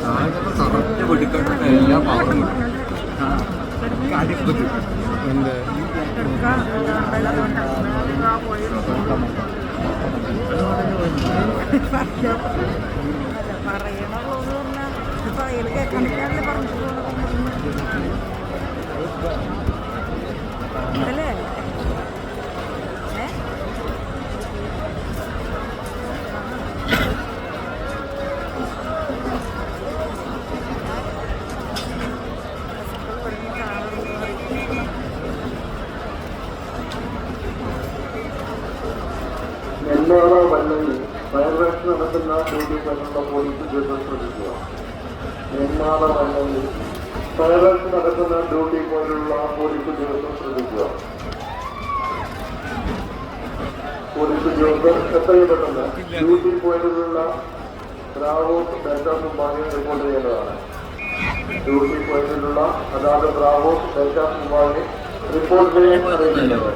Correct വെടിക്കെട്ട് എല്ലാ പവറും എന്ത് അല്ലേ നെന്മാറ വല്ലങ്ങി ഫയർവർക്സ് നടത്തുന്ന ഡ്യൂട്ടി കഴിഞ്ഞുള്ള പോലീസ് ഉദ്യോഗസ്ഥർ ശ്രദ്ധിക്കുക. നെന്മാറ വല്ലങ്ങി ഫയർവർക്സ് നടത്തുന്ന ഡ്യൂട്ടി പോലുള്ള പോലീസ് ഉദ്യോഗസ്ഥർ ശ്രദ്ധിക്കുക. പോലീസ് ഉദ്യോഗസ്ഥർ എത്രയും പെട്ടെന്ന് ഡ്യൂട്ടി പോയിന്റിലുള്ള ബ്രാവോസ് ഡെൽറ്റ മുമ്പാകെ റിപ്പോർട്ട് ചെയ്യേണ്ടതാണ്. ഡ്യൂട്ടി പോയിന്റിലുള്ള അതാത് ബ്രാവോസ് ഡെൽറ്റ മുമ്പാകെ റിപ്പോർട്ട് ചെയ്യാൻ അറിയിക്കേണ്ടത്.